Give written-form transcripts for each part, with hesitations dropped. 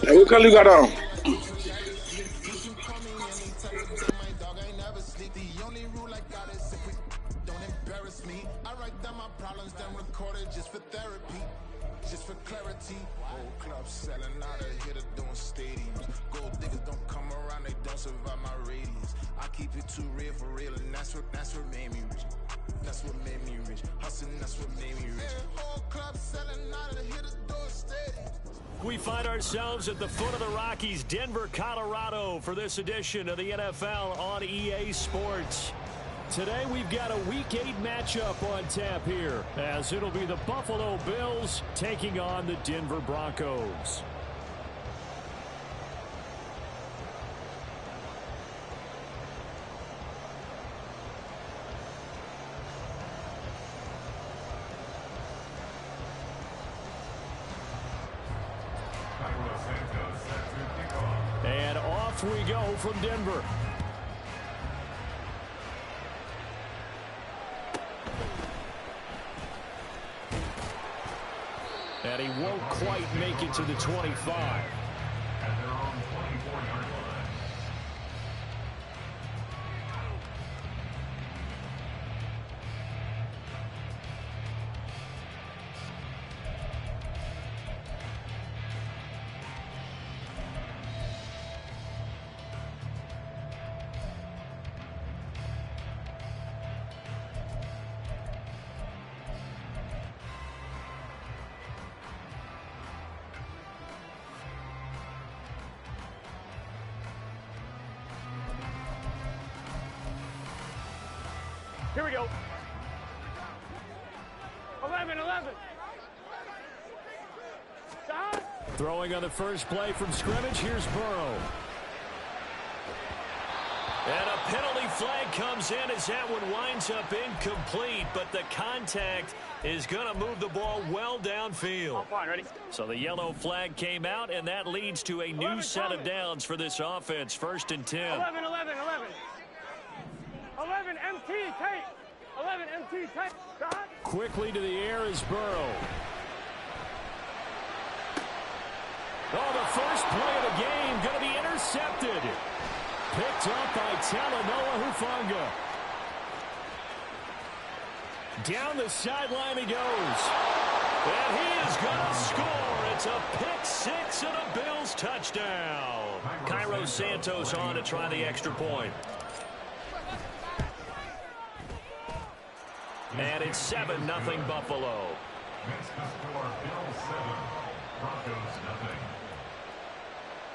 Hey, what color you got on? Just for clarity, whole club selling out of here to doing stadiums. Gold diggers don't come around, they don't survive my radius. I keep it too real for real, and that's what made me rich. That's what made me rich. Hustling, that's what made me rich. Whole club selling out of here to doing stadiums. We find ourselves at the foot of the Rockies, Denver, Colorado, for this edition of the NFL on EA Sports. Today we've got a Week 8 matchup on tap here, as it'll be the Buffalo Bills taking on the Denver Broncos. And off we go from Denver. And he won't quite make it to the 25. At their own 24-yard line. Here we go. 11. Throwing on the first play from scrimmage. Here's Burrow. And a penalty flag comes in as that one winds up incomplete, but the contact is going to move the ball well downfield. Ready? So the yellow flag came out, and that leads to a new set of downs for this offense. 1st and 10. 11. 11 MT tape. 11 MT tape. Stop. Quickly to the air is Burrow. Oh, the first play of the game going to be intercepted. Picked up by Talanoa Hufanga. Down the sideline he goes. And he is going to score. It's a pick six and a Bills touchdown. Cairo Santos on to try the extra point. And it's 7-0 Buffalo. Makes the score Bills 7, Broncos 0.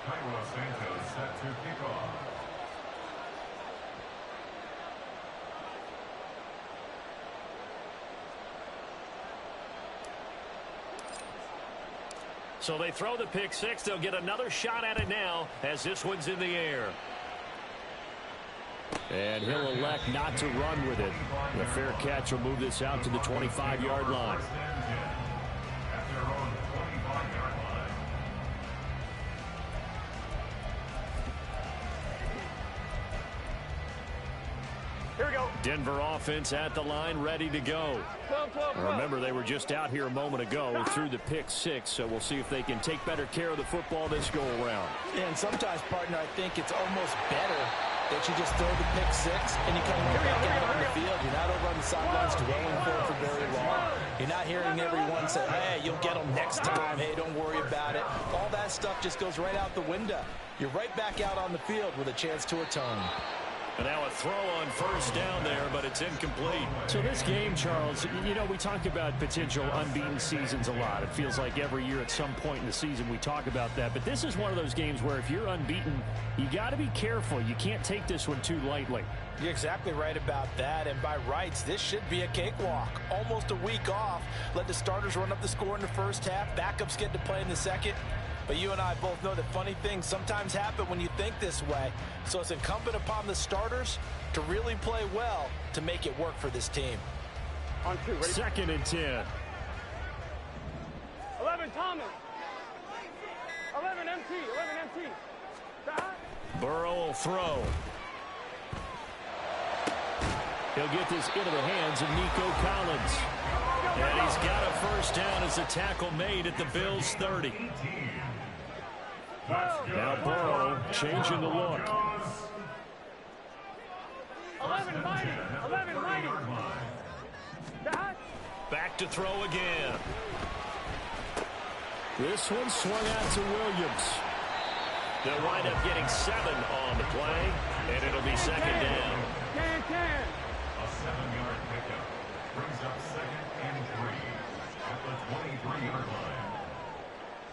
Cairo Santos set to kick off. So they throw the pick six. They'll get another shot at it now as this one's in the air. And he'll elect not to run with it. The fair catch will move this out to the 25-yard line. Here we go. Denver offense at the line, ready to go. Remember, they were just out here a moment ago through the pick six, so we'll see if they can take better care of the football this go-around. Yeah, and sometimes, partner, I think it's almost better that you just throw the pick six and you kind of run back out on the field. You're not over on the sidelines dwelling for it for very long. You're not hearing everyone say, hey, you'll get them next time. Hey, don't worry about it. All that stuff just goes right out the window. You're right back out on the field with a chance to atone. And now a throw on first down there, but it's incomplete. So this game, Charles, you know, we talk about potential unbeaten seasons a lot. It feels like every year at some point in the season we talk about that. But this is one of those games where if you're unbeaten, you got to be careful. You can't take this one too lightly. You're exactly right about that. And by rights, this should be a cakewalk. Almost a week off. Let the starters run up the score in the first half. Backups get to play in the second. But you and I both know that funny things sometimes happen when you think this way. So it's incumbent upon the starters to really play well to make it work for this team. On two, ready? 2nd and 10. 11 Thomas. 11 MT. 11 MT. Stop. Burrow will throw. He'll get this into the hands of Nico Collins. And he's got a first down as a tackle made at the Bills' 30. Now Burrow changing the look. 11 mighty. 11 mighty. Back to throw again. This one swung out to Williams. They'll wind up getting 7 on the play, and it'll be second down. A 7-yard pickup brings up 2nd and 3 at the 23-yard line.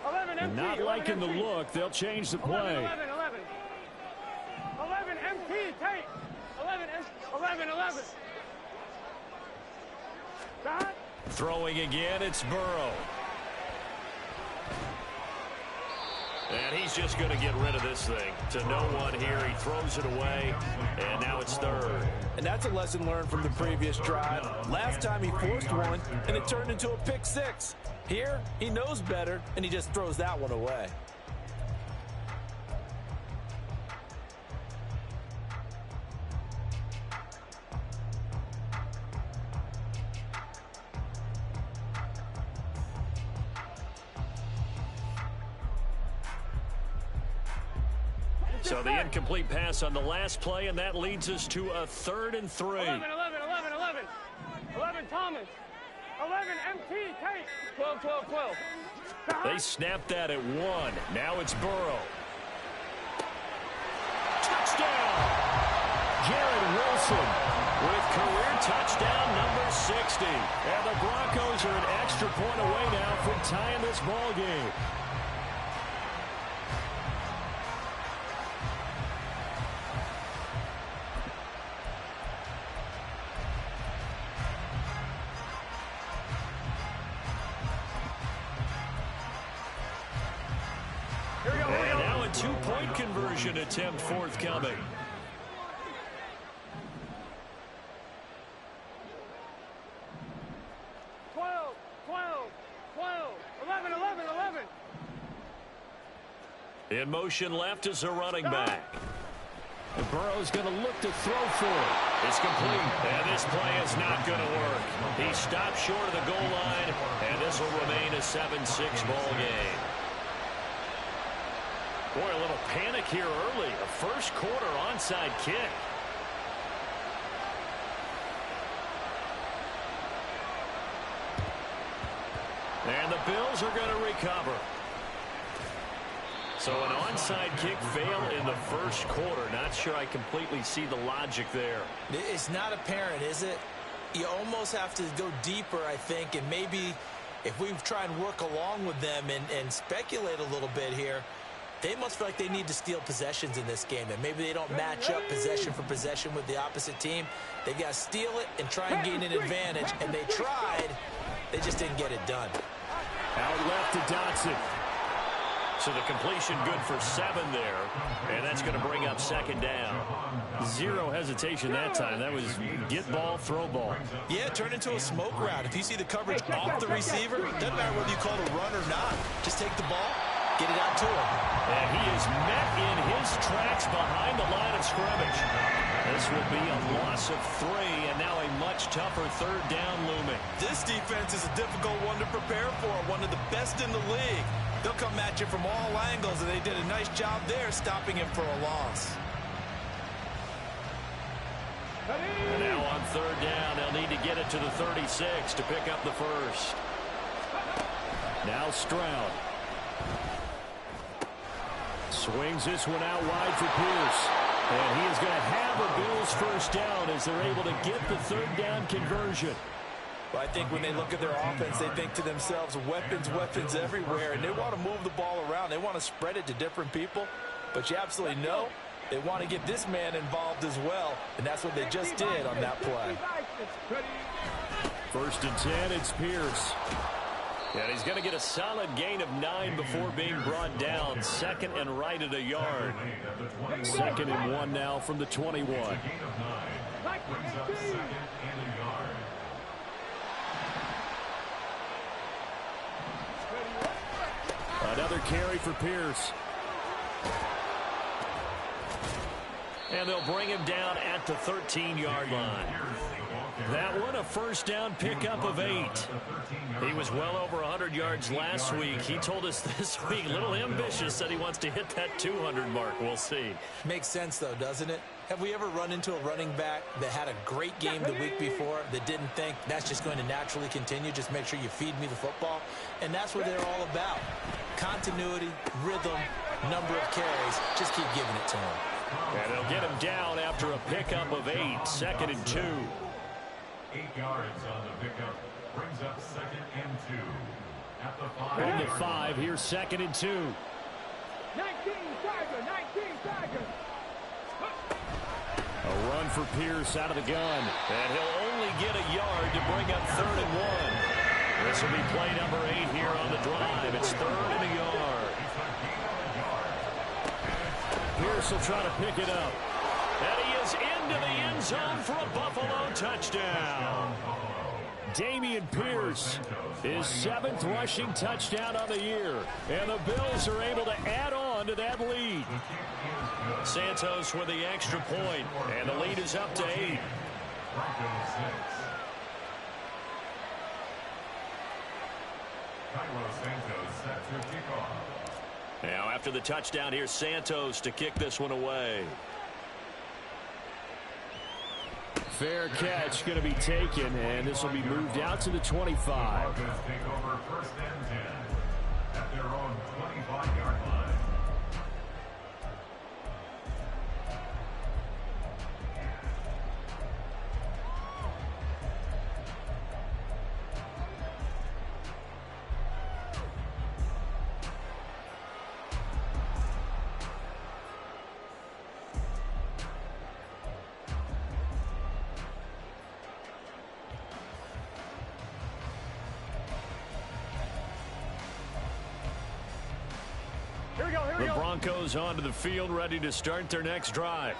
11 empty. Not liking the look. They'll change the play. 11 empty. Take. 11. Throwing again, it's Burrow. And he's just going to get rid of this thing. To no one here, he throws it away, and now it's 3rd. And that's a lesson learned from the previous drive. Last time he forced one, and it turned into a pick 6. Here, he knows better, and he just throws that one away. So the incomplete pass on the last play, and that leads us to a 3rd and 3. 11 Thomas. 11 MT. Take. 12. They snapped that at 1. Now it's Burrow. Touchdown! Jared Wilson with career touchdown number 60. And the Broncos are an extra point away now from tying this ball game. And now a 2-point conversion attempt forthcoming. In motion left is a running back. And Burrow's going to look to throw for it. It's complete. And this play is not going to work. He stopped short of the goal line, and this will remain a 7-6 ball game. Boy, a little panic here early. A first quarter onside kick. And the Bills are going to recover. So an onside kick fail in the first quarter. Not sure I completely see the logic there. It's not apparent, is it? You almost have to go deeper, I think, and maybe if we try and work along with them and speculate a little bit here, they must feel like they need to steal possessions in this game, and maybe they don't match up possession for possession with the opposite team. They got to steal it and try and gain an advantage, and they tried. They just didn't get it done. Out left to Dotson. So the completion good for 7 there, and that's going to bring up second down. Zero hesitation that time. That was get ball, throw ball. Yeah, it turned into a smoke route. If you see the coverage off the receiver, doesn't matter whether you call it a run or not. Just take the ball, get it out to him. And he is met in his tracks behind the line of scrimmage. This will be a loss of 3, and now a much tougher third down looming. This defense is a difficult one to prepare for, one of the best in the league. They'll come at you from all angles, and they did a nice job there stopping him for a loss. And now on third down, they'll need to get it to the 36 to pick up the first. Now Stroud. Swings this one out wide for Pierce. And he is going to have a Bills first down as they're able to get the third down conversion. But I think when they look at their offense, they think to themselves, weapons everywhere, and they want to move the ball around. They want to spread it to different people. But you absolutely know they want to get this man involved as well, and that's what they just did on that play. First and 10, it's Pierce. And he's going to get a solid gain of 9 before being brought down. Second and right at a yard. Second and 1 now from the 21. Another carry for Pierce. And they'll bring him down at the 13-yard line. That one a first down pickup of 8. He was well over 100 yards last week. He told us this week, a little ambitious, that he wants to hit that 200 mark. We'll see. Makes sense, though, doesn't it? Have we ever run into a running back that had a great game the week before that didn't think that's just going to naturally continue? Just make sure you feed me the football. And that's what they're all about. Continuity, rhythm, number of carries. Just keep giving it to him. And they'll get him down after a pickup of 8. 2nd and 2. 8 yards on the pickup. Brings up 2nd and 2. At the 5. On the 5, here's 2nd and 2. 19 Tiger, 19 Tiger. A run for Pierce out of the gun. And he'll only get a yard to bring up 3rd and 1. This will be play number 8 here on the drive. It's 3rd and a yard. Pierce will try to pick it up. And he is into the end zone for a Buffalo touchdown. Damian Pierce, his 7th rushing touchdown of the year. And the Bills are able to add on to that lead. Santos with the extra point, and the lead is up to 8. Broncos 6. Santos set to kick off. Now after the touchdown, here's Santos to kick this one away. Fair catch going to be taken, and this will be moved out to the 25. Broncos take over 1st and 10 at their own 25-yard line. The Broncos onto the field, ready to start their next drive.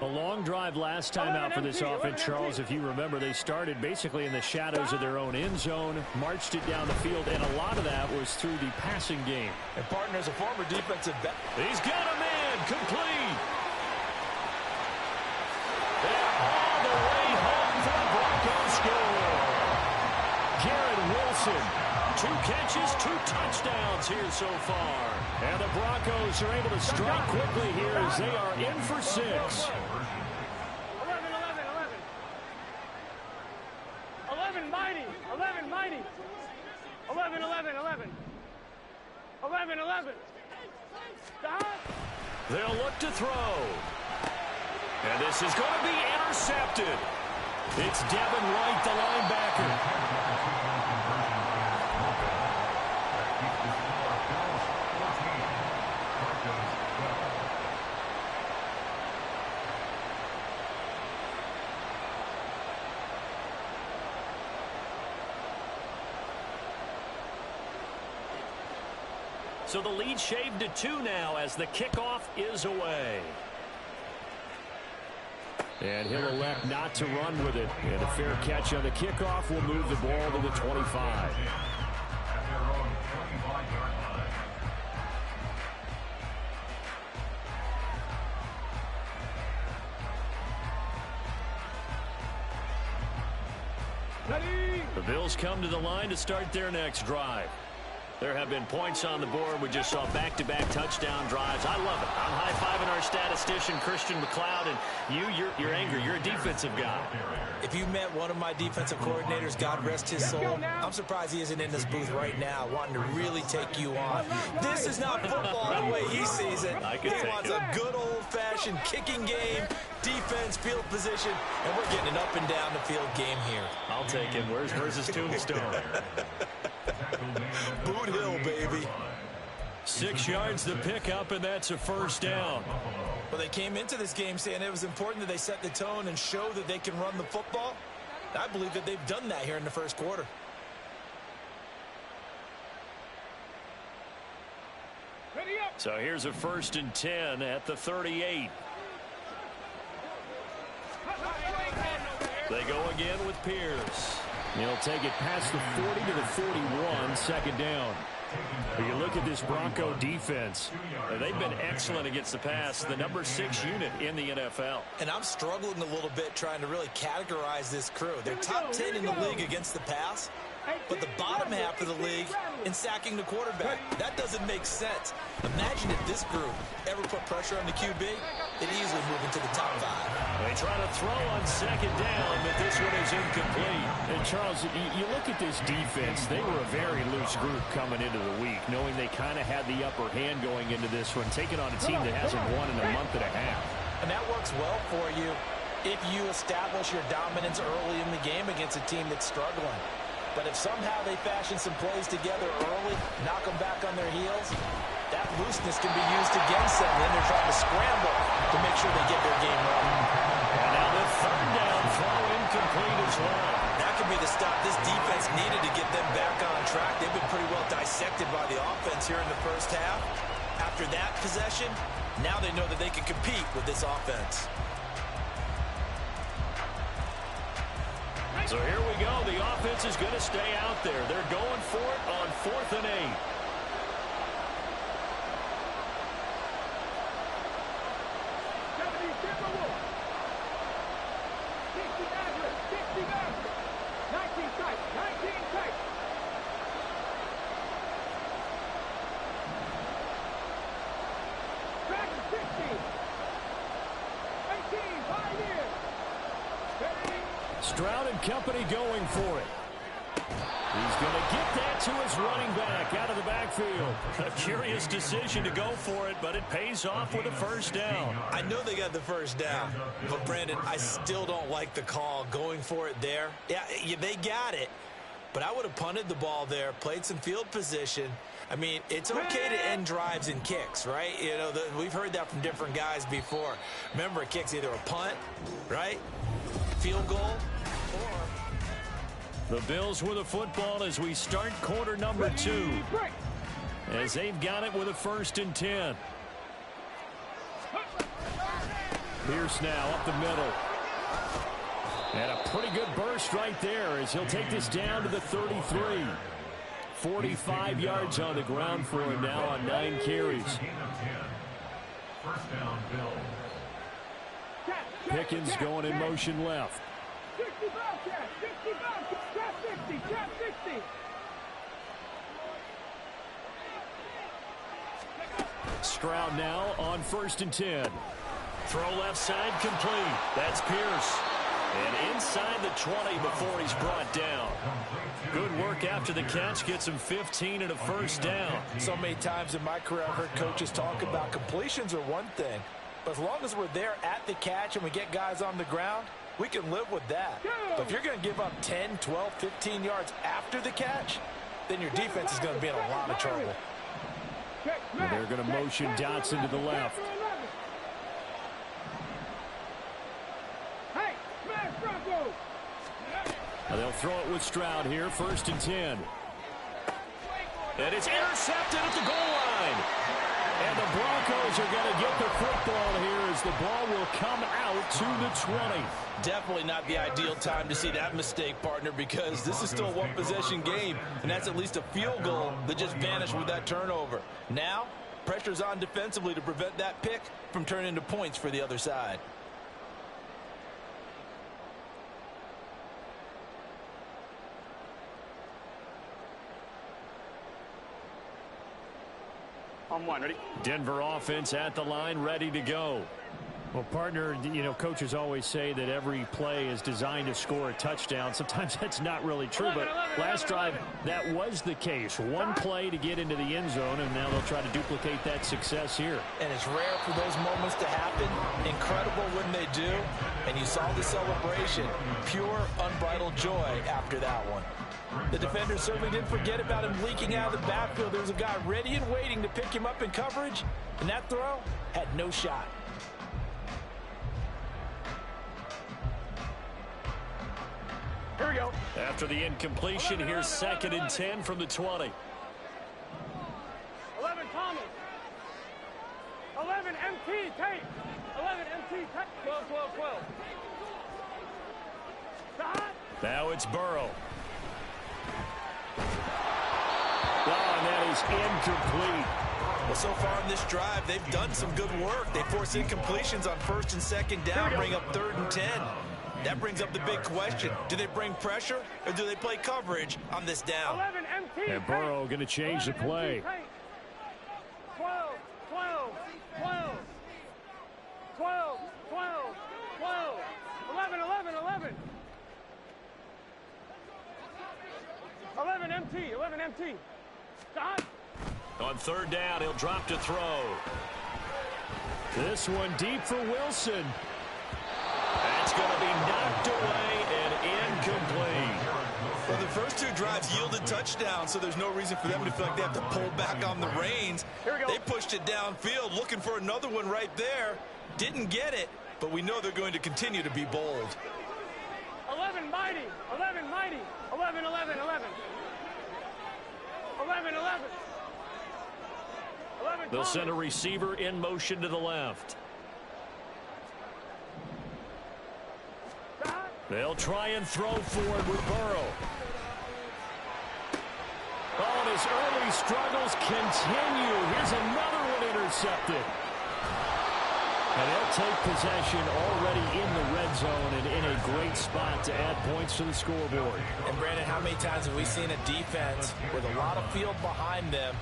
A long drive last time out for this offense, Charles. If you remember, they started basically in the shadows of their own end zone, marched it down the field, and a lot of that was through the passing game. And partner, as a former defensive back, he's got a man complete. And all the way home for the Broncos score. Garrett Wilson, 2 catches, 2 touchdowns here so far. And the Broncos are able to strike quickly here as they are in for 6. 11, 11, 11. 11 mighty, 11 mighty. 11, 11, 11. 11, 11. They'll look to throw. And this is going to be intercepted. It's Devin White, the linebacker. So the lead shaved to 2 now as the kickoff is away. And he'll elect not to run with it. And a fair catch on the kickoff will move the ball to the 25. The Bills come to the line to start their next drive. There have been points on the board. We just saw back-to-back touchdown drives. I love it. I'm high-fiving our statistician, Christian McLeod, and you're angry. You're a defensive guy. If you met one of my defensive coordinators, God rest his soul, I'm surprised he isn't in this booth right now wanting to really take you on. This is not football the way he sees it. He wants a good old-fashioned kicking game, defense, field position, and we're getting an up-and-down-the-field game here. I'll take him. Where's his tombstone? Boot Hill, baby. 6 yards to pick up, and that's a first down. Well, they came into this game saying it was important that they set the tone and show that they can run the football. I believe that they've done that here in the first quarter. So here's a 1st and 10 at the 38. They go again with Pierce. He'll take it past the 40 to the 41, 2nd down. You look at this Bronco defense. They've been excellent against the pass, the number 6 unit in the NFL. And I'm struggling a little bit trying to really categorize this crew. They're top 10 in the league against the pass, but the bottom half of the league in sacking the quarterback. That doesn't make sense. Imagine if this group ever put pressure on the QB, they'd easily move into the top 5. They try to throw on second down, but this one is incomplete. And Charles, you look at this defense, they were a very loose group coming into the week, knowing they kind of had the upper hand going into this one, taking on a team that hasn't won in a month and a half. And that works well for you if you establish your dominance early in the game against a team that's struggling. But if somehow they fashion some plays together early, knock them back on their heels, that looseness can be used against them. Then they're trying to scramble to make sure they get their game right. And now the third down throw incomplete as well. That could be the stop this defense needed to get them back on track. They've been pretty well dissected by the offense here in the first half. After that possession, now they know that they can compete with this offense. So here we go. The offense is going to stay out there. They're going for it on 4th and 8. Stroud and company going for it. He's going to get that to his running back out of the backfield. A curious decision to go for it, but it pays off with a first down. I know they got the first down, but Brandon, I still don't like the call going for it there. Yeah, they got it, but I would have punted the ball there, played some field position. I mean, it's okay to end drives and kicks, right? You know, we've heard that from different guys before. Remember, a kick's either a punt, right, field goal, or... The Bills with a football as we start quarter number 2. As they've got it with a 1st and 10. Pierce now up the middle. And a pretty good burst right there as he'll take this down to the 33. 45 yards on the ground for him now on 9 carries. First down, Bills. Pickens going in motion left. Stroud now on 1st and 10. Throw left side complete. That's Pierce. And inside the 20 before he's brought down. Good work after the catch. Gets him 15 and a first down. So many times in my career I've heard coaches talk about completions are one thing. But as long as we're there at the catch and we get guys on the ground, we can live with that. But if you're going to give up 10, 12, 15 yards after the catch, then your defense is going to be in a lot of trouble. Well, they're going to motion Dotson to the left. Well, they'll throw it with Stroud here, 1st and 10. And it's intercepted at the goal line. And the Broncos are going to get the football here as the ball will come out to the 20. Definitely not the ideal time to see that mistake, partner, because this is still a one-possession game, and that's at least a field goal that just vanished with that turnover. Now, pressure's on defensively to prevent that pick from turning into points for the other side. On 1, ready? Denver offense at the line, ready to go. Well, partner, you know, coaches always say that every play is designed to score a touchdown. Sometimes that's not really true, but last drive, that was the case. One play to get into the end zone, and now they'll try to duplicate that success here. And it's rare for those moments to happen. Incredible when they do. And you saw the celebration. Pure, unbridled joy after that one. The defender certainly didn't forget about him leaking out of the backfield. There was a guy ready and waiting to pick him up in coverage, and that throw had no shot. Here we go. After the incompletion, here's 2nd and 10 from the 20. 11 Thomas. 11 MT tape. 11 MT tape. 12, 12, 12. Now it's Burrow. Oh, and that is incomplete. Well, so far in this drive, they've done some good work. They force incompletions on 1st and 2nd down, bring up 3rd and 10. That brings up the big question. Do they bring pressure or do they play coverage on this down? 11 MT. And Burrow going to change the play. 12, 12, 12, 12, 12, 12, 11, 11, 11. 11 MT, 11 MT. Stop. On 3rd down, he'll drop to throw. This one deep for Wilson. That's going to be knocked away and incomplete. Well, the first 2 drives yielded touchdowns, so there's no reason for them to feel like they have to pull back on the reins. They pushed it downfield, looking for another one right there. Didn't get it, but we know they're going to continue to be bold. 11 mighty, 11 mighty, 11, 11, 11. 11, 11. 11, They'll send a receiver in motion to the left. They'll try and throw forward with Burrow. Oh, and his early struggles continue. Here's another one intercepted. And they'll take possession already in the red zone and in a great spot to add points to the scoreboard. And, Brandon, how many times have we seen a defense with a lot of field behind them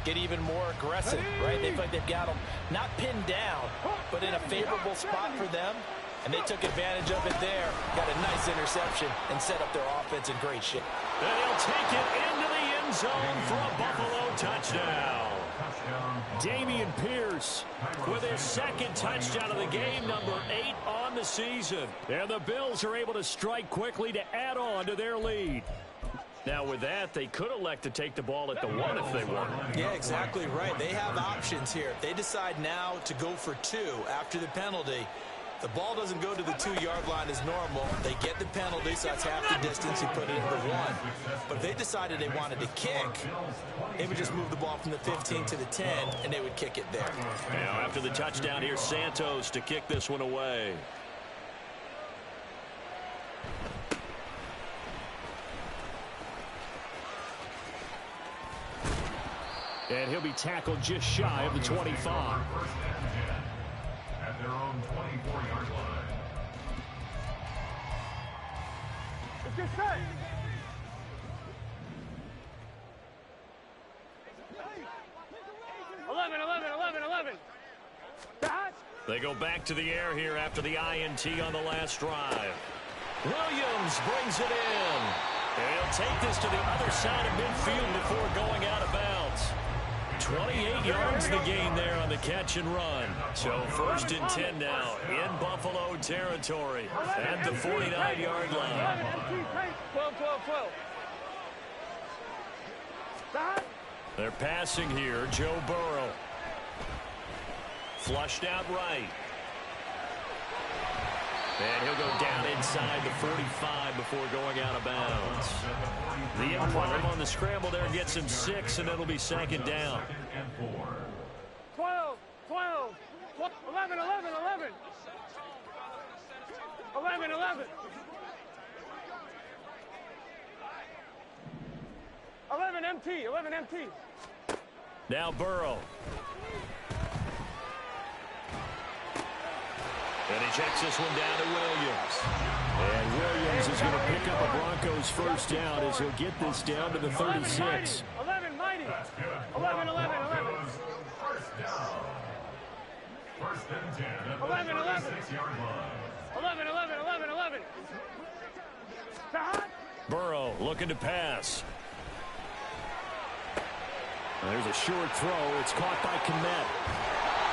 get even more aggressive, right? They feel like they've got them not pinned down, but in a favorable spot for them. And they took advantage of it there. Got a nice interception and set up their offense in great shape. And he'll take it into the end zone for a Buffalo touchdown. Dameon Pierce with his 2nd touchdown of the game, number 8 on the season. And the Bills are able to strike quickly to add on to their lead. Now with that, they could elect to take the ball at the 1 if they want. Yeah, exactly right. They have options here. If they decide now to go for 2 after the penalty, the ball doesn't go to the 2-yard line as normal. They get the penalty, so that's half the distance. You put it into the 1. But if they decided they wanted to kick, they would just move the ball from the 15 to the 10, and they would kick it there. Now after the touchdown, here's Santos to kick this one away. And he'll be tackled just shy of the 25. At their own 24-yard line. Get set. 11, 11, 11, 11. They go back to the air here after the INT on the last drive. Williams brings it in. And he'll take this to the other side of midfield before going out of bounds. 28 yards the gain there on the catch and run. So 1st and 10 now in Buffalo territory at the 49-yard line. 12, 12, 12. They're passing here. Joe Burrow. Flushed out right. And he'll go down inside the 45 before going out of bounds. The improv on the scramble there gets him 6, and it'll be 2nd down. 12, 12, 11, 11, 11. 11, 11. 11 MT, 11 MT. Now Burrow. And he checks this one down to Williams. And Williams is going to pick up a Broncos 1st down as he'll get this down to the 36. 11 mighty. 11, 11, 11. 1st and 10 at the 11, 11. 36-yard line. 11, 11, 11, 11. Burrow looking to pass. There's a short throw. It's caught by Kmet.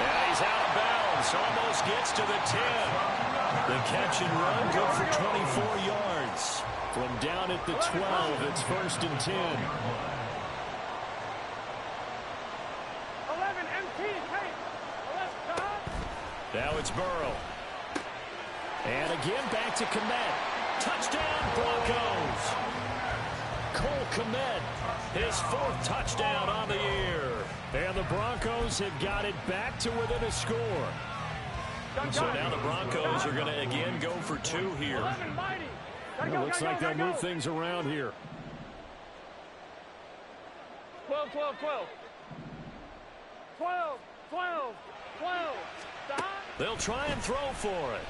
And he's out of bounds. Almost gets to the 10. The catch and run good for 24 yards. From down at the 12, it's 1st and 10. 11 MT. Now it's Burrow. And again back to Kmet. Touchdown Broncos. Cole Kmet, his 4th touchdown on the year. And the Broncos have got it back to within a score. So now the Broncos are going to again go for 2 here. It looks like they'll move things around here. 12, 12, 12, 12. 12, 12, 12. Stop. They'll try and throw for it.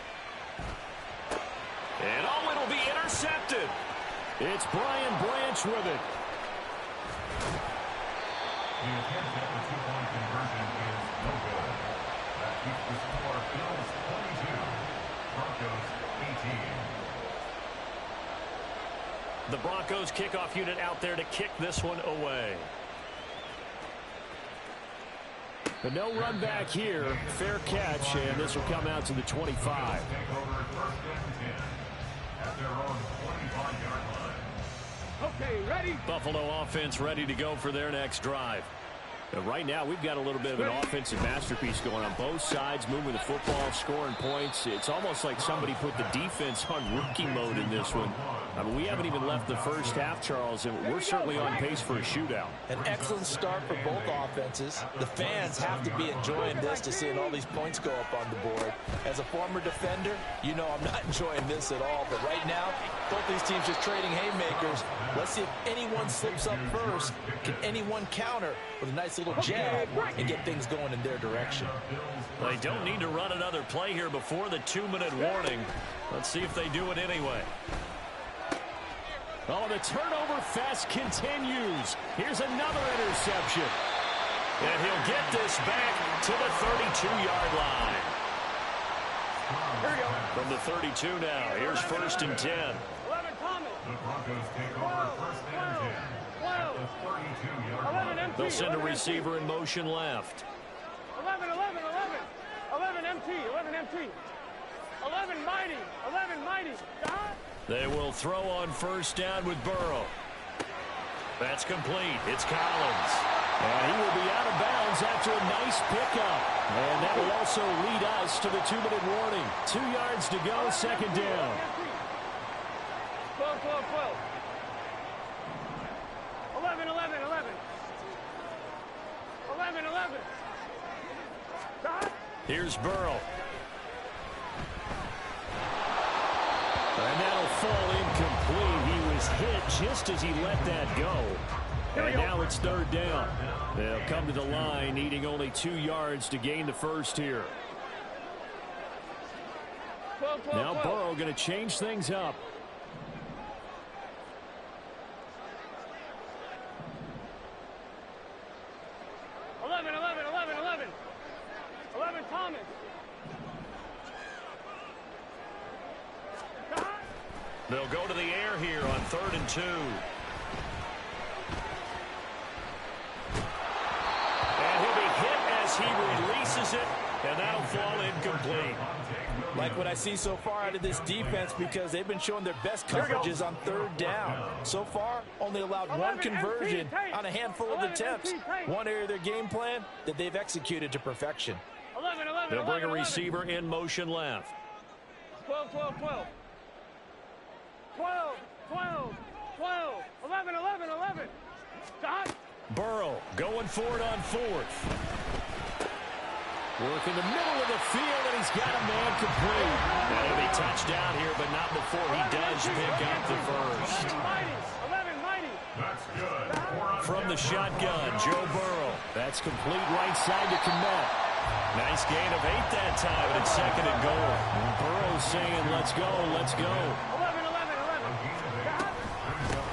And oh, it'll be intercepted. It's Brian Branch with it. The attempt at the two-point conversion is no good. That keeps the score Bills 22, Broncos 18. The Broncos kickoff unit out there to kick this one away. But no run back here. Fair catch, and this will come out to the 25. Take over first and 10 at their own 25-yard line. Okay, ready? Buffalo offense ready to go for their next drive. But right now, we've got a little bit of an offensive masterpiece going on both sides, moving the football, scoring points. It's almost like somebody put the defense on rookie mode in this one. I mean, we haven't even left the first half, Charles, and we're certainly on pace for a shootout. An excellent start for both offenses. The fans have to be enjoying this to seeing all these points go up on the board. As a former defender, you know I'm not enjoying this at all. But right now, both these teams just trading haymakers. Let's see if anyone slips up first. Can anyone counter with a nice little jab and get things going in their direction? They don't need to run another play here before the 2-minute warning. Let's see if they do it anyway. Oh, the turnover fest continues. Here's another interception. And he'll get this back to the 32-yard line. Here we go. From the 32 now, here's 1st and 10. 11, Thomas. The Broncos take over first and 10 at the 32-yard 11, line. MT. They'll send a 11, receiver in motion left. 11, 11, 11. 11, MT. 11, MT. 11, mighty. 11, mighty. Stop. They will throw on 1st down with Burrow. That's complete. It's Collins. And he will be out of bounds after a nice pickup. And that will also lead us to the 2-minute warning. 2 yards to go, 2nd down. 12, 12, 12. 11, 11, 11. 11, 11. Stop. Here's Burrow. And that'll fall incomplete. He was hit just as he let that go. And now it's 3rd down. They'll come to the line, needing only 2 yards to gain the first here. 12, 12, Now 12. Burrow going to change things up. Thomas. They'll go to the air here on 3rd and 2. And he'll be hit as he releases it, and that'll fall incomplete. Like what I see so far out of this defense, because they've been showing their best coverages on 3rd down. So far, only allowed one conversion on a handful of attempts. One area of their game plan that they've executed to perfection. 11, 11, They'll bring 11, a receiver in motion left. 12, 12, 12. 12, 12, 12. 11, 11, 11. Stop. Burrow going for it on 4th. Work in the middle of the field, and he's got a man complete. That'll be touchdown here, but not before he does pick up the first. 11, mighty. That's good. From the shotgun, Joe Burrow. That's complete right side to Kmet. Nice gain of 8 that time, and it's 2nd and goal. And Burrow saying, let's go, let's go. 11, 11,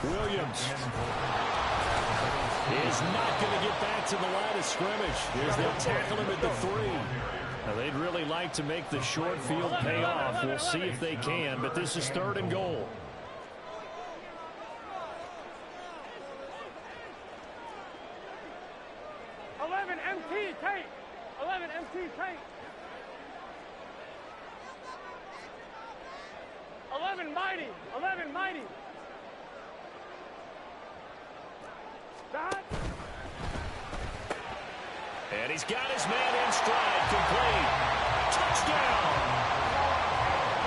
11. Williams is not going to get back to the line of scrimmage as they'll tackle him at the 3. Now, they'd really like to make the short field pay off. We'll see if they can, but this is 3rd and goal. MT tape. 11 MT tape. 11 mighty. 11 mighty. Stop. And he's got his man in stride, complete. Touchdown!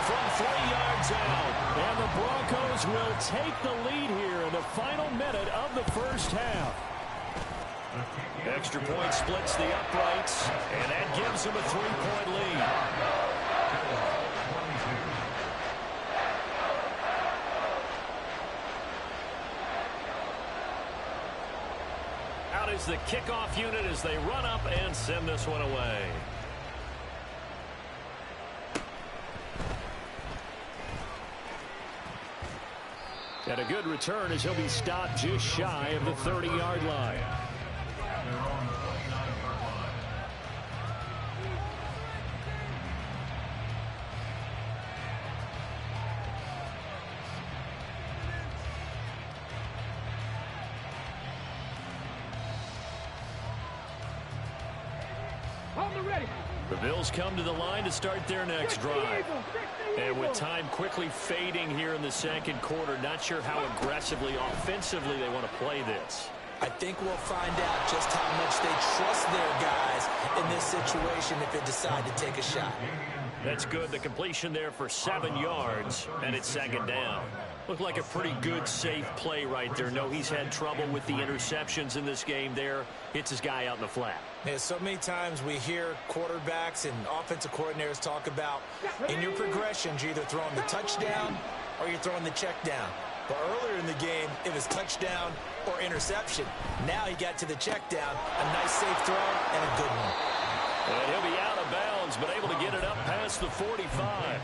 From 3 yards out. And the Broncos will take the lead here in the final minute of the first half. Extra point splits the uprights, and that gives them a 3-point lead. Out is the kickoff unit as they run up and send this one away. And a good return as he'll be stopped just shy of the 30-yard line. The Bills come to the line to start their next drive. And with time quickly fading here in the second quarter, not sure how aggressively, offensively they want to play this. I think we'll find out just how much they trust their guys in this situation if they decide to take a shot. That's good. The completion there for 7 yards, and it's second down. Looked like a pretty good, safe play right there. No, he's had trouble with the interceptions in this game there. Hits his guy out in the flat. Yeah, so many times we hear quarterbacks and offensive coordinators talk about in your progressions, you're either throwing the touchdown or you're throwing the check down. But earlier in the game, it was touchdown or interception. Now he got to the check down, a nice safe throw and a good one. And he'll be out of bounds, but able to get it up past the 45.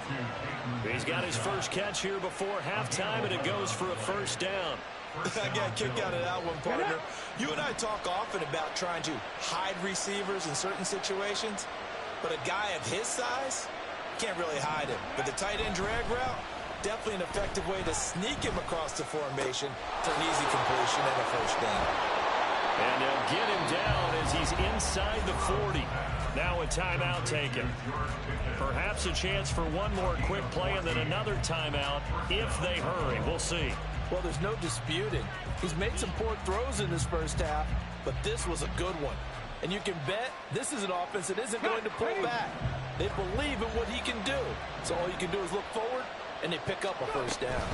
He's got his first catch here before halftime, and it goes for a first down. I got a kick out of that one, partner. You and I talk often about trying to hide receivers in certain situations, but a guy of his size can't really hide him. But the tight end drag route, definitely an effective way to sneak him across the formation for an easy completion and a first down. And they'll get him down as he's inside the 40. Now a timeout taken. Perhaps a chance for one more quick play and then another timeout if they hurry. We'll see. Well, there's no disputing. He's made some poor throws in this first half, but this was a good one. And you can bet this is an offense that isn't going to pull back. They believe in what he can do. So all you can do is look forward, and they pick up a first down.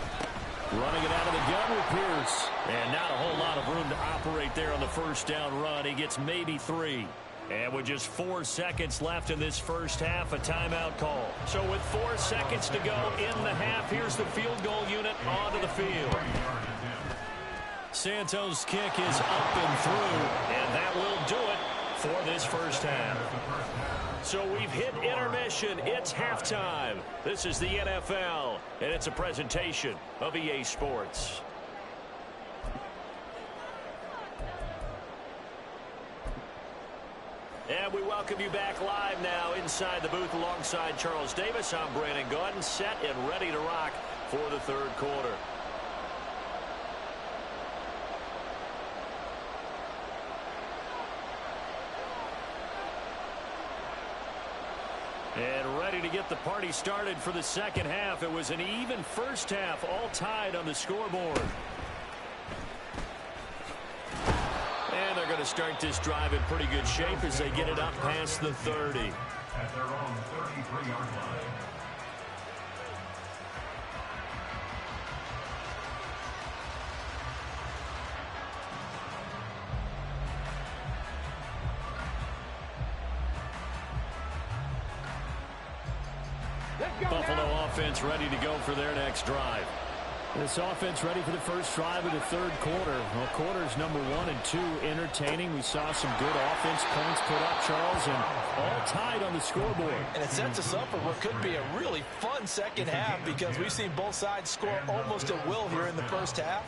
Running it out of the gun with Pierce. And not a whole lot of room to operate there on the first down run. He gets maybe 3. And with just 4 seconds left in this first half, a timeout call. So with 4 seconds to go in the half, here's the field goal unit onto the field. Santos' kick is up and through, and that will do it for this first half. So we've hit intermission. It's halftime. This is the NFL, and it's a presentation of EA Sports. And we welcome you back live now inside the booth alongside Charles Davis. I'm Brandon Gaudin, set and ready to rock for the third quarter. And ready to get the party started for the second half. It was an even first half, all tied on the scoreboard. And they're going to start this drive in pretty good shape as they get it up past the 30. At their own 33-yard line. Buffalo offense ready to go for their next drive. This offense ready for the first drive of the third quarter. Well, quarters number 1 and 2 entertaining. We saw some good offense points put up, Charles, and all tied on the scoreboard. And it sets us up for what could be a really fun second half because we've seen both sides score almost at will here in the first half.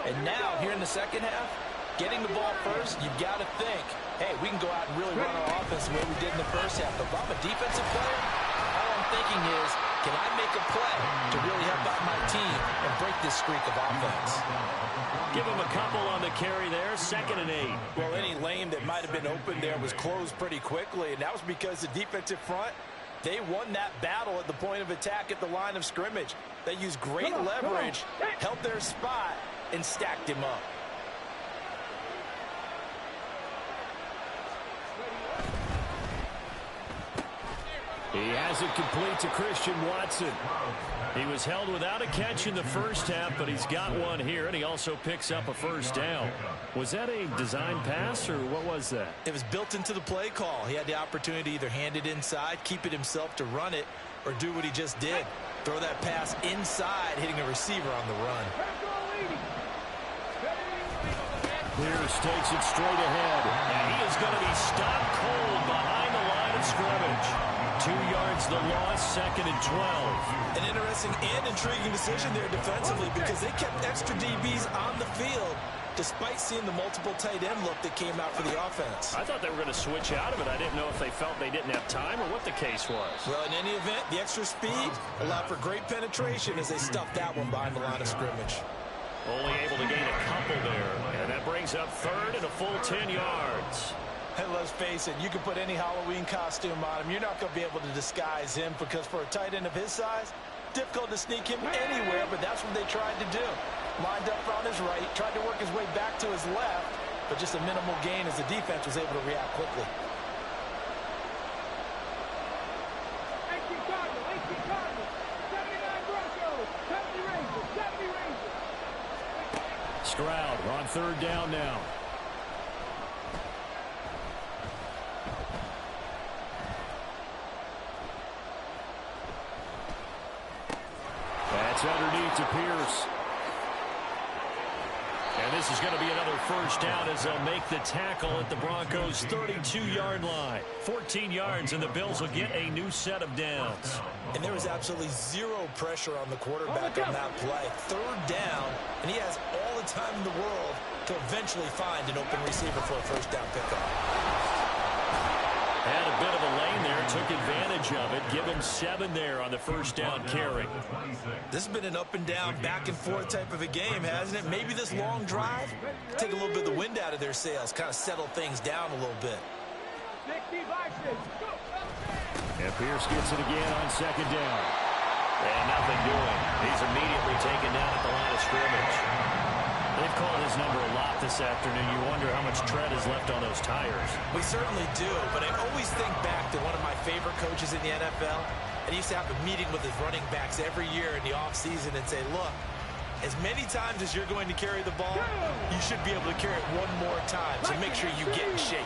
And now, here in the second half, getting the ball first, you've got to think, hey, we can go out and really run our offense the way we did in the first half. But if I'm a defensive player, all I'm thinking is, can I make a play to really help out my team and break this streak of offense? Give him a couple on the carry there, 2nd and 8. Well, any lane that might have been open there was closed pretty quickly, and that was because the defensive front, they won that battle at the point of attack at the line of scrimmage. They used great leverage, held their spot, and stacked him up. He has it complete to Christian Watson. He was held without a catch in the first half, but he's got one here, and he also picks up a first down. Was that a design pass, or what was that? It was built into the play call. He had the opportunity to either hand it inside, keep it himself to run it, or do what he just did. Throw that pass inside, hitting a receiver on the run. Pierce takes it straight ahead, and he is going to be stopped cold behind the line of scrimmage. 2 yards the loss, 2nd and 12. An interesting and intriguing decision there defensively because they kept extra DBs on the field despite seeing the multiple tight end look that came out for the offense. I thought they were going to switch out of it. I didn't know if they felt they didn't have time or what the case was. Well, in any event, the extra speed allowed for great penetration as they stuffed that one behind the line of scrimmage. Only able to gain a couple there, and that brings up 3rd and a full 10 yards. And let's face it, you can put any Halloween costume on him. You're not going to be able to disguise him because for a tight end of his size, difficult to sneak him anywhere, but that's what they tried to do. Lined up on his right, tried to work his way back to his left, but just a minimal gain as the defense was able to react quickly. 18 Cardinals, 79 Broncos, 70 Rangers, 70 Rangers. Stroud on 3rd down now. That's underneath to Pierce. And this is going to be another 1st down as they'll make the tackle at the Broncos' 32-yard line. 14 yards, and the Bills will get a new set of downs. And there was absolutely zero pressure on the quarterback on that play. 3rd down, and he has all the time in the world to eventually find an open receiver for a 1st down pickup. Had a bit of a lane there, took advantage of it. Give him 7 there on the 1st down carry. This has been an up and down, back and forth type of a game, hasn't it? Maybe this long drive, take a little bit of the wind out of their sails, kind of settle things down a little bit. And Pierce gets it again on 2nd down. And nothing doing. He's immediately taken down at the line of scrimmage. They've called his number a lot this afternoon. You wonder how much tread is left on those tires. We certainly do, but I always think back to one of my favorite coaches in the NFL, and he used to have a meeting with his running backs every year in the offseason and say, look, as many times as you're going to carry the ball, you should be able to carry it one more time, so make sure you get in shape.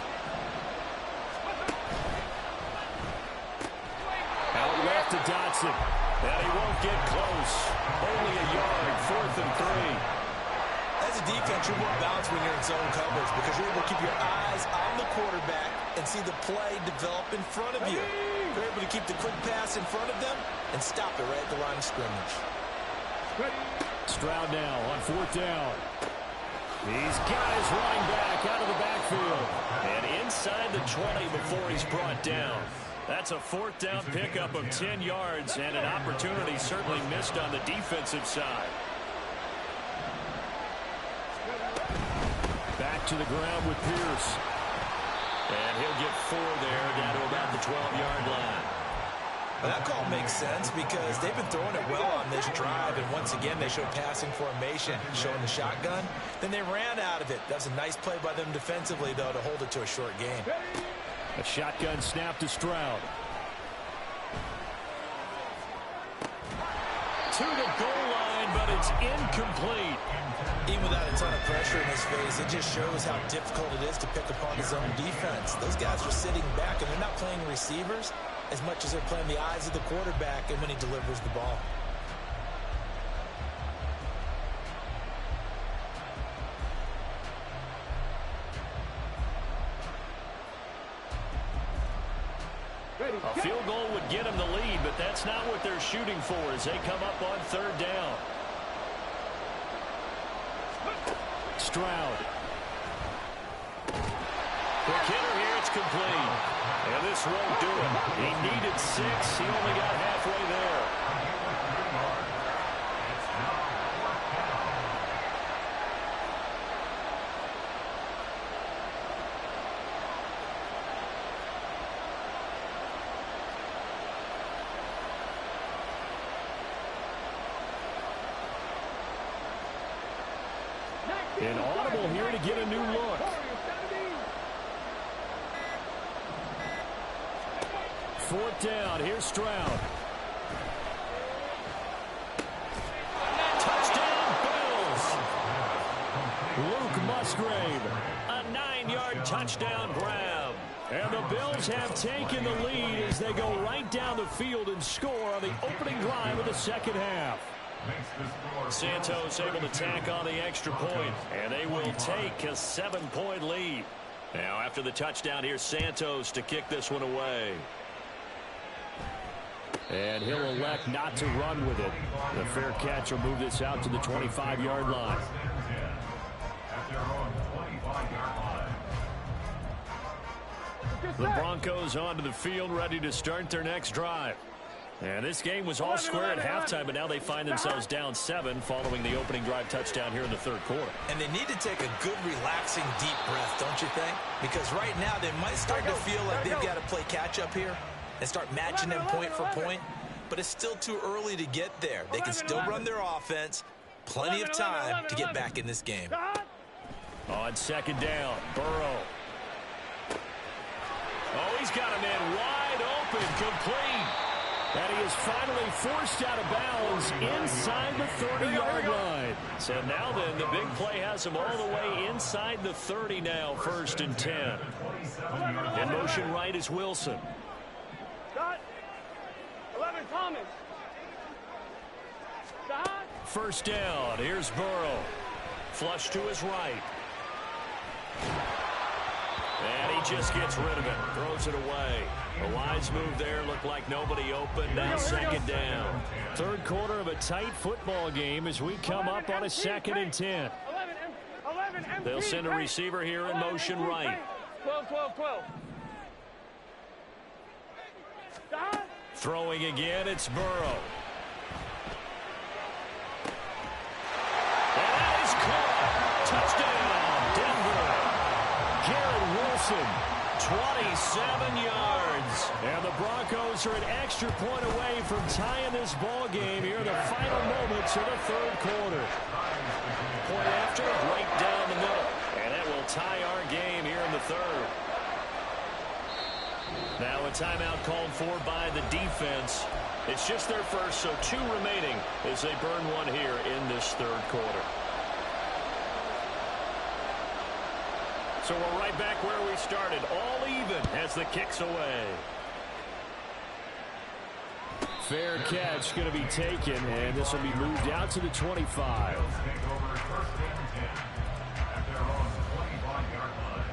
Out left to Dotson, and he won't get close. Only a yard, 4th and 3. As a defense, you're more balanced when you're in zone coverage because you're able to keep your eyes on the quarterback and see the play develop in front of you. You're able to keep the quick pass in front of them and stop it right at the line of scrimmage. Stroud now on 4th down. He's got his running back out of the backfield. And inside the 20 before he's brought down. That's a 4th down pickup of 10 yards and an opportunity certainly missed on the defensive side. Back to the ground with Pierce. And he'll get 4 there down to about the 12-yard line. Well, that call makes sense because they've been throwing it well on this drive, and once again they showed passing formation, showing the shotgun. Then they ran out of it. That was a nice play by them defensively, though, to hold it to a short game. A shotgun snap to Stroud. To the goal line, but it's incomplete. Even without a ton of pressure in his face, it just shows how difficult it is to pick apart his own defense. Those guys are sitting back, and they're not playing receivers as much as they're playing the eyes of the quarterback and when he delivers the ball. A field goal would get them the lead, but that's not what they're shooting for as they come up on 3rd down. Stroud. Quick hitter here, it's complete. And this won't do it. He needed 6. He only got halfway there. An audible here to get a new look. Fourth down. Here's Stroud. Touchdown, Bills. Luke Musgrave. A 9-yard touchdown grab. And the Bills have taken the lead as they go right down the field and score on the opening drive of the second half. makes the score. Santos able to tack on the extra point, and they will take a 7-point lead. Now after the touchdown, here's Santos to kick this one away. And he'll elect not to run with it. The fair catch will move this out to the 25-yard line. At their own 25-yard line. The Broncos onto the field, ready to start their next drive. And this game was all square at halftime, but now they find themselves down 7 following the opening drive touchdown here in the third quarter. And they need to take a good, relaxing, deep breath, don't you think? Because right now they might start to feel like they've got to play catch-up here and start matching them point for point. But it's still too early to get there. They can still run their offense. Plenty of time to get back in this game. On second down, Burrow. Oh, he's got a man wide open, complete. And he is finally forced out of bounds inside the 30-yard line. So now then, the big play has him all the way inside the 30 now, 1st and 10. In motion right is Wilson. 11 Thomas. First down, here's Burrow. Flush to his right. And he just gets rid of it, throws it away. A wise move there, looked like nobody open, now second down. Third quarter of a tight football game as we come up on a 2nd and 10. They'll send a receiver here in motion right. 12. Throwing again, it's Burrow. And that is caught. Touchdown, Denver. Garrett Wilson, 27 yards. And the Broncos are an extra point away from tying this ball game here in the final moments of the third quarter. Point after, right down the middle. And that will tie our game here in the third. Now a timeout called for by the defense. It's just their first, so 2 remaining as they burn one here in this third quarter. So we're right back where we started, all even as the kick's away. Fair catch going to be taken, and this will be moved out to the 25. Take over 1st and 10 at their own 25-yard line.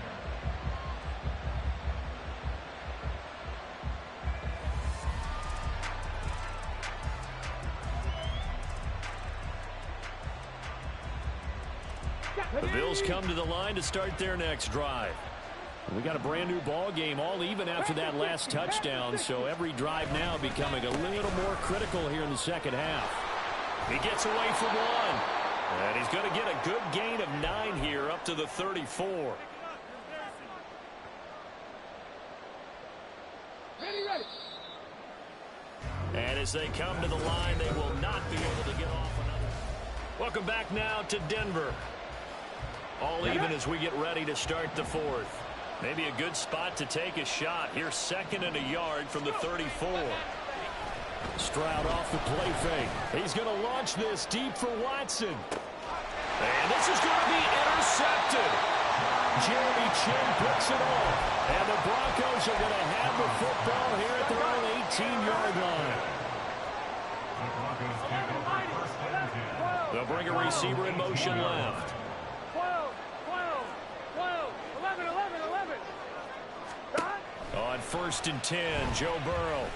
The Bills come to the line to start their next drive. We got a brand new ball game, all even after that last touchdown, so every drive now becoming a little more critical here in the second half. He gets away from one, and he's going to get a good gain of 9 here up to the 34. And as they come to the line, they will not be able to get off another. Welcome back now to Denver. All even as we get ready to start the fourth. Maybe a good spot to take a shot. Here's 2nd and a yard from the 34. Stroud off the play fake. He's going to launch this deep for Watson. And this is going to be intercepted. Jeremy Chin picks it off. And the Broncos are going to have the football here at their own 18-yard line. The Broncos take over 1st and 10. They'll bring a receiver in motion left. 11. On 1st and 10, Joe Burrow.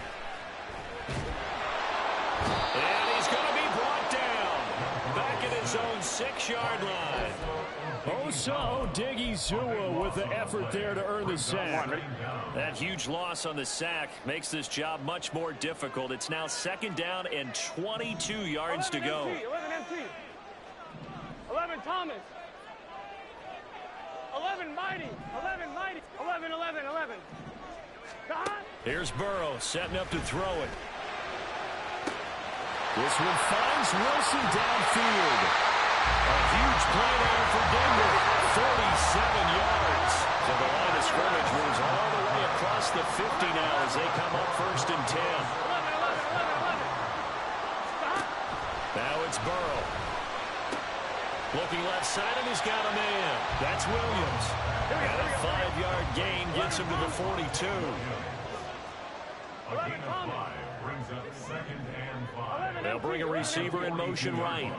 And he's going to be brought down. Back at his own 6-yard line. Osa Odighizuwa with the effort there to earn the sack. That huge loss on the sack makes this job much more difficult. It's now 2nd down and 22 yards to go. 11 MT. 11 Thomas. 11 Mighty. 11. Here's Burrow setting up to throw it. This one finds Wilson downfield. A huge play there for Denver. 47 yards. So the line of scrimmage moves all the way across the 50 now as they come up 1st and 10. 11. Now it's Burrow. Looking left side, and he's got a man. That's Williams. And a 5-yard gain gets him to the 42. A gain of 5 brings up 2nd and 5. They'll bring a receiver in motion right.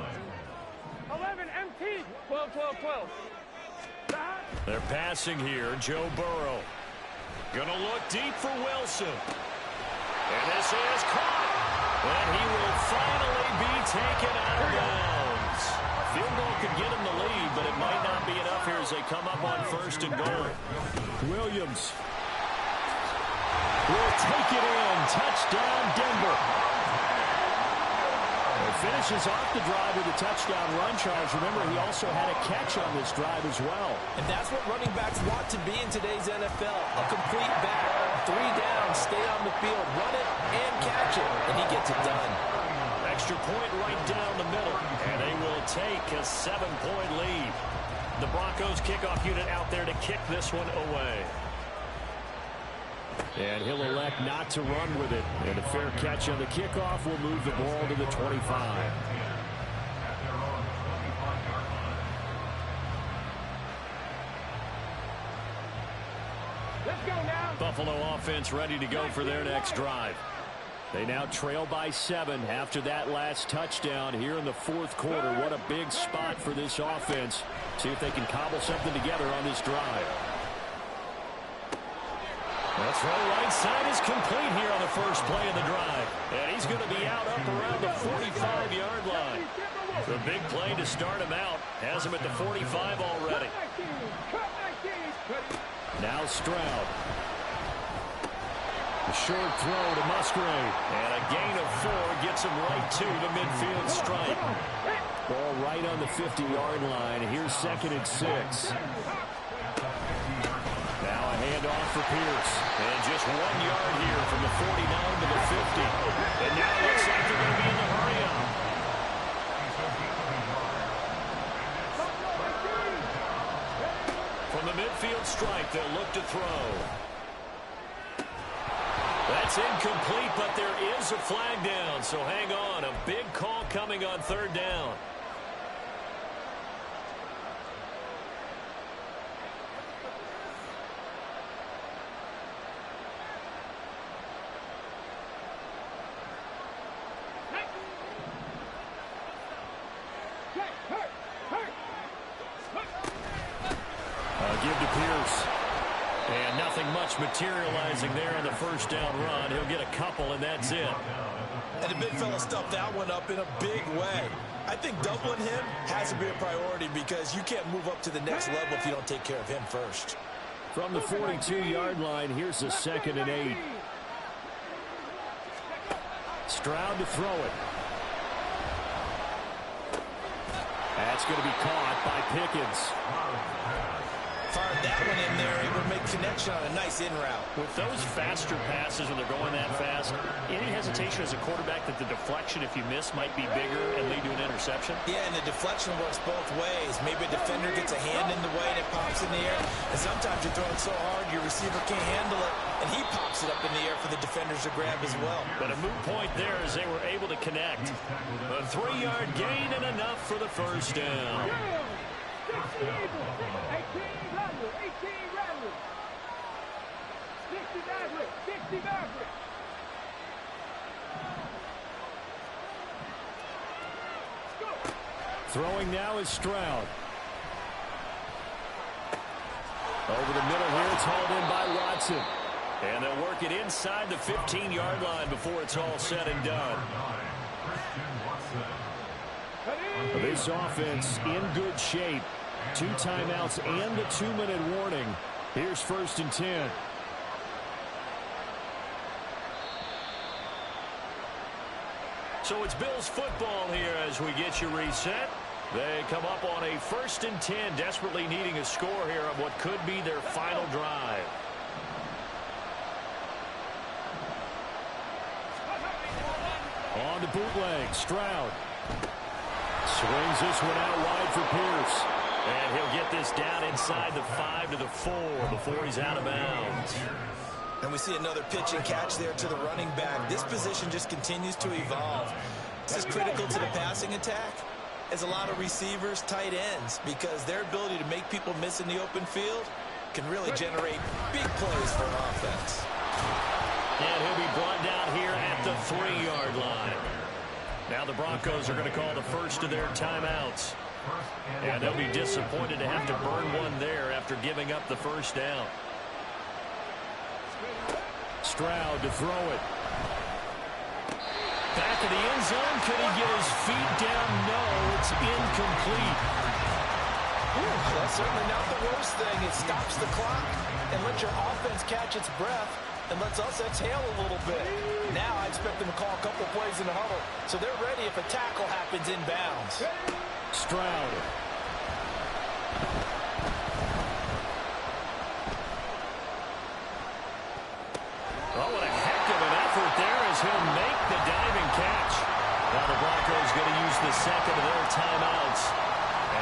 11 MT. 12, 12, 12. They're passing here. Joe Burrow. Gonna look deep for Wilson. And this is caught. And he will finally be taken out of bounds. A field goal could get him the lead, but it might not be enough here as they come up on 1st and goal. Williams will take it in. Touchdown, Denver. Finishes off the drive with a touchdown run, Charles. Remember, he also had a catch on this drive as well. And that's what running backs want to be in today's NFL. A complete back. 3 down, stay on the field, run it, and catch it. And he gets it done. Extra point right down the middle. And they will take a 7-point lead. The Broncos kickoff unit out there to kick this one away. And he'll elect not to run with it. And a fair catch on the kickoff will move the ball to the 25. Let's go now. Buffalo offense ready to go for their next drive. They now trail by 7 after that last touchdown here in the 4th quarter. What a big spot for this offense. See if they can cobble something together on this drive. That throw right side is complete here on the first play of the drive. And he's going to be out up around the 45-yard line. The big play to start him out. Has him at the 45 already. Now Stroud. The short throw to Musgrave. And a gain of 4 gets him right to the midfield stripe. Ball right on the 50-yard line. Here's 2nd and 6. Now a handoff for Pierce. And just 1 yard here from the 49 to the 50. And now it looks like they're going to be in the hurry-up. From the midfield stripe, they'll look to throw. That's incomplete, but there is a flag down, so hang on. A big call coming on 3rd down. Give to Pierce. And nothing much materializing there on the 1st down run. He'll get a couple, and that's it. And the big fella stuffed that one up in a big way. I think doubling him has to be a priority because you can't move up to the next level if you don't take care of him first. From the 42-yard line, here's a 2nd and 8. Stroud to throw it. That's going to be caught by Pickens. Fired that one in there, able to make connection on a nice in route. With those faster passes when they're going that fast, any hesitation as a quarterback that the deflection, if you miss, might be bigger and lead to an interception? Yeah, and the deflection works both ways. Maybe a defender gets a hand in the way and it pops in the air. And sometimes you're throwing so hard your receiver can't handle it, and he pops it up in the air for the defenders to grab as well. But a moot point there as they were able to connect. A 3-yard gain and enough for the 1st down. 18 Rattler, 18 Rattler. 60 Maverick, 60 Maverick. Throwing now is Stroud. Over the middle here, it's hauled in by Watson. And they'll work it inside the 15-yard line before it's all said and done. This offense in good shape. 2 timeouts and a 2-minute warning. Here's 1st and 10. So it's Bills football here as we get you reset. They come up on a 1st and 10, desperately needing a score here on what could be their final drive. On to bootleg, Stroud. Swings this one out wide for Pierce. And he'll get this down inside the 5 to the 4 before he's out of bounds. And we see another pitch and catch there to the running back. This position just continues to evolve. This is critical to the passing attack as a lot of receivers, tight ends, because their ability to make people miss in the open field can really generate big plays for an offense. And he'll be brought down here at the 3-yard line. Now the Broncos are going to call the first of their timeouts. And they'll be disappointed to have to burn one there after giving up the first down. Stroud to throw it. Back of the end zone. Could he get his feet down? No, it's incomplete. That's certainly not the worst thing. It stops the clock and lets your offense catch its breath and lets us exhale a little bit. Now I expect them to call a couple plays in the huddle, so they're ready if a tackle happens inbounds. Stroud. Oh, what a heck of an effort there as he'll make the diving catch. Now the Broncos going to use the second of their timeouts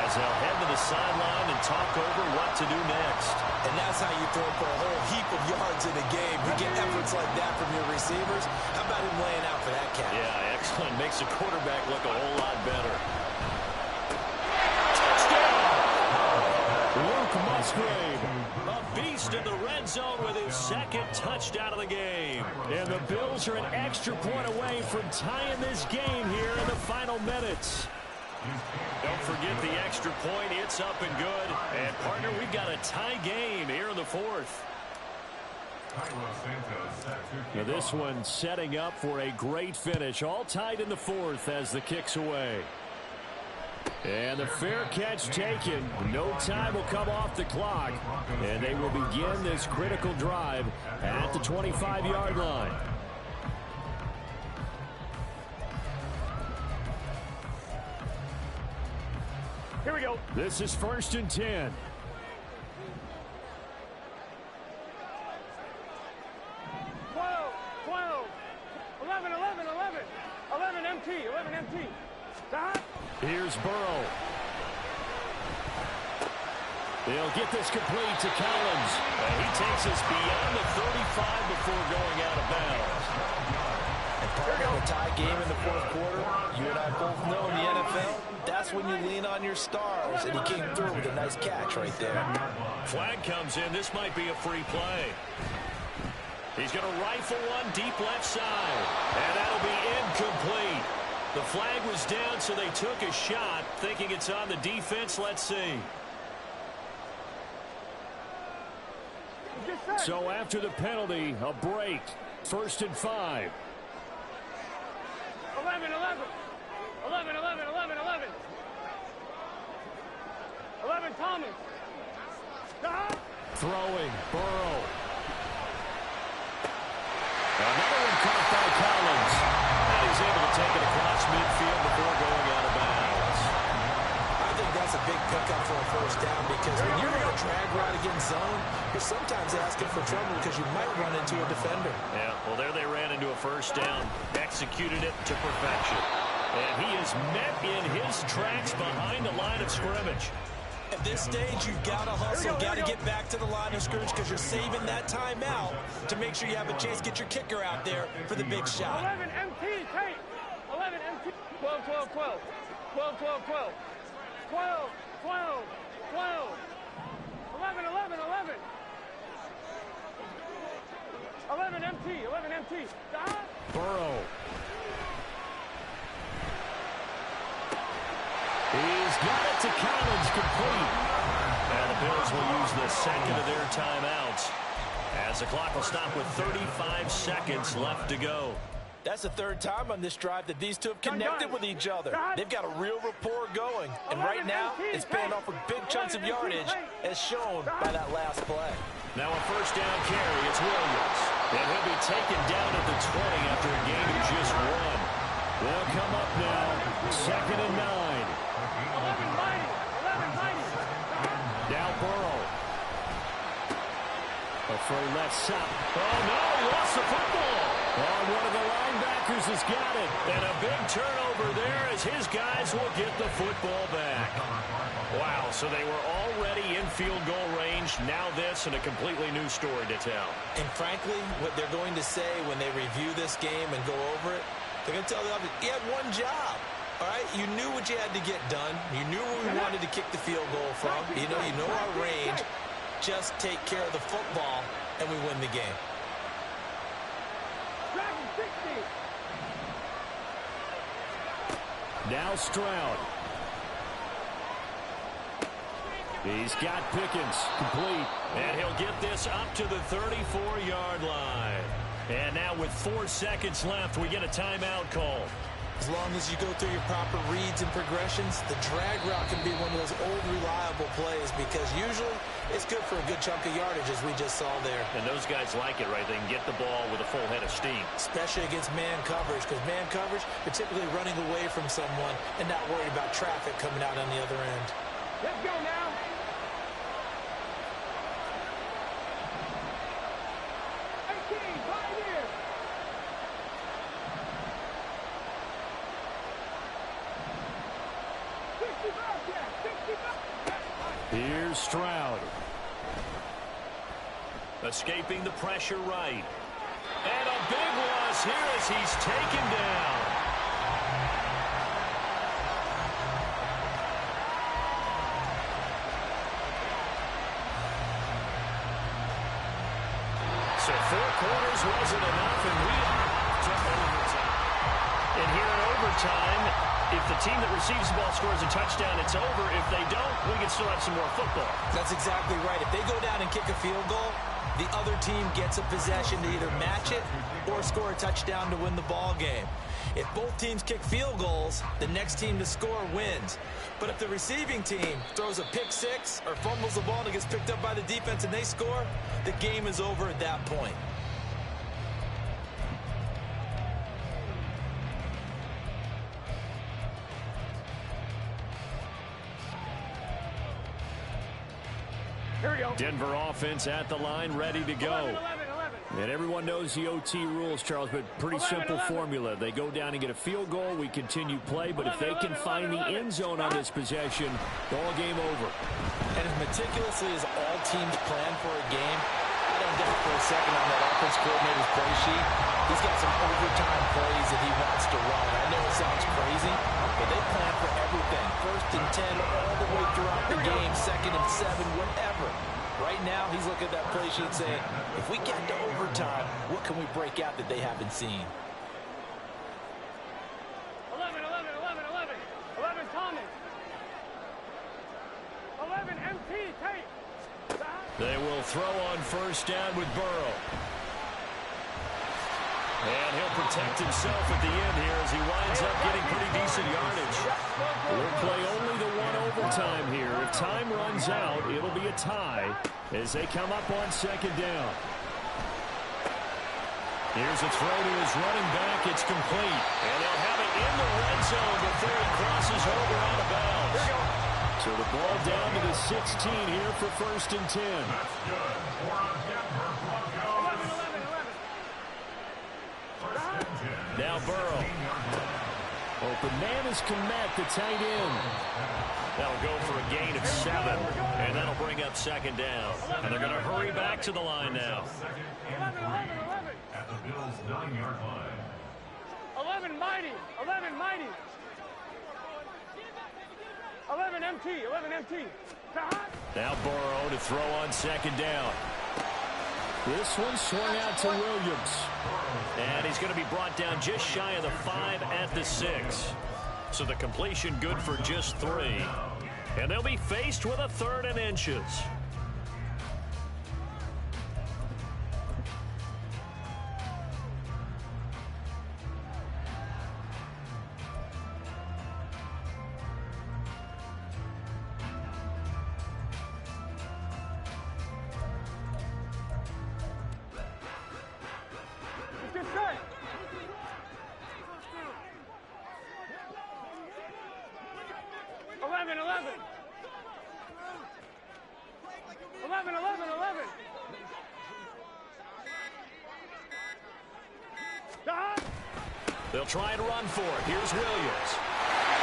as they'll head to the sideline and talk over what to do next. And that's how you throw for a whole heap of yards in a game. You get efforts like that from your receivers. How about him laying out for that catch? Yeah, excellent. Makes the quarterback look a whole lot better. Luke Musgrave, a beast in the red zone with his second touchdown of the game. And the Bills are an extra point away from tying this game here in the final minutes. Don't forget the extra point. It's up and good. And, partner, we've got a tie game here in the fourth. Now this one setting up for a great finish. All tied in the fourth as the kick's away. And the fair catch taken. No time will come off the clock. And they will begin this critical drive at the 25-yard line. Here we go. This is 1st and 10. 11 MT. Stop. Here's Burrow. They'll get this complete to Collins. And he takes us beyond the 35 before going out of bounds. And part of a tie game in the fourth quarter, you and I both know in the NFL, that's when you lean on your stars. And he came through with a nice catch right there. Flag comes in. This might be a free play. He's going to rifle one deep left side. And that'll be incomplete. The flag was down, so they took a shot, thinking it's on the defense. Let's see. So after the penalty, a break. 1st and 5. 11 Thomas. Stop. Throwing, Burrow. Another one caught by Collins. And he's able to take it across midfield before going out of bounds. I think that's a big pickup for a first down because when you're in a drag route against zone, you're sometimes asking for trouble because you might run into a defender. Yeah, well, there they ran into a first down. Executed it to perfection. And he is met in his tracks behind the line of scrimmage. At this stage, you've got to hustle, got to get back to the line of scrimmage because you're saving that timeout to make sure you have a chance to get your kicker out there for the big shot. 11 MT, Tate. 11 MT. 12. 11. 11 MT. Stop. Burrow. He's got it to Collins, complete. And the Bills will use the second of their timeouts as the clock will stop with 35 seconds left to go. That's the third time on this drive that these two have connected with each other. They've got a real rapport going. And right now, it's paying off with big chunks of yardage as shown by that last play. Now a first down carry, it's Williams. And he'll be taken down at the 20 after a game he just won. They'll come up now, 2nd and 9. 11 mighty. Now Burrow. Afraid left stop. Oh no, he lost the football. Oh, one of the linebackers has got it. And a big turnover there as his guys will get the football back. Wow, so they were already in field goal range. Now this and a completely new story to tell. And frankly, what they're going to say when they review this game and go over it, they're going to tell the other, you had one job. All right, you knew what you had to get done. You knew where we wanted to kick the field goal from. You know our range. Just take care of the football, and we win the game. Now Stroud. He's got Pickens, complete. And he'll get this up to the 34-yard line. And now with 4 seconds left, we get a timeout call. As long as you go through your proper reads and progressions, the drag route can be one of those old reliable plays because usually it's good for a good chunk of yardage, as we just saw there. And those guys like it, right? They can get the ball with a full head of steam. Especially against man coverage, because man coverage, you're typically running away from someone and not worried about traffic coming out on the other end. Let's go now. Here's Stroud. Escaping the pressure right. And a big loss here as he's taken down. So 4 quarters wasn't enough, and we are to overtime. And here in overtime, if the team that receives the ball scores a touchdown, it's over. If they don't, we can still have some more football. That's exactly right. If they go down and kick a field goal, the other team gets a possession to either match it or score a touchdown to win the ball game. If both teams kick field goals, the next team to score wins. But if the receiving team throws a pick six or fumbles the ball and it gets picked up by the defense and they score, the game is over at that point. Here we go. Denver offense at the line, ready to go. 11. And everyone knows the OT rules, Charles, but pretty simple formula. They go down and get a field goal, we continue play, but if they can find the end zone on this possession, ball game over. And as meticulously as all teams plan for a game, I don't doubt for a second on that offense coordinator's play sheet. He's got some overtime plays that he wants to run. I know it sounds crazy, but they plan for everything. 1st and 10 all the way throughout the game, 2nd and 7, whatever. Right now, he's looking at that play sheet saying, if we get to overtime, what can we break out that they haven't seen? 11 Thomas. 11 MT, Tate. They will throw on 1st down with Burrow. And he'll protect himself at the end here as he winds up getting pretty decent yardage. We'll play only the 1 overtime here. If time runs out, it'll be a tie as they come up on 2nd down. Here's a throw to his running back. It's complete. And they'll have it in the red zone before he crosses over out of bounds. So the ball down to the 16 here for 1st and 10. That's good for a Denver Broncos. 11. First and 10. Now Burrow. Open man is Komet, the tight end. That'll go for a gain of 7, and that'll bring up 2nd down. And they're going to hurry back to the line now. 2nd and 3 at the Bills' 9-yard line. 11 Mighty. 11 MT. Now Burrow to throw on 2nd down. This one swung out to Williams. And he's going to be brought down just shy of the 5 at the 6. So the completion good for just 3. And they'll be faced with a 3rd and inches. Just set. 11. 11. They'll try and run for it. Here's Williams.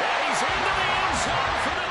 And he's into the end zone for the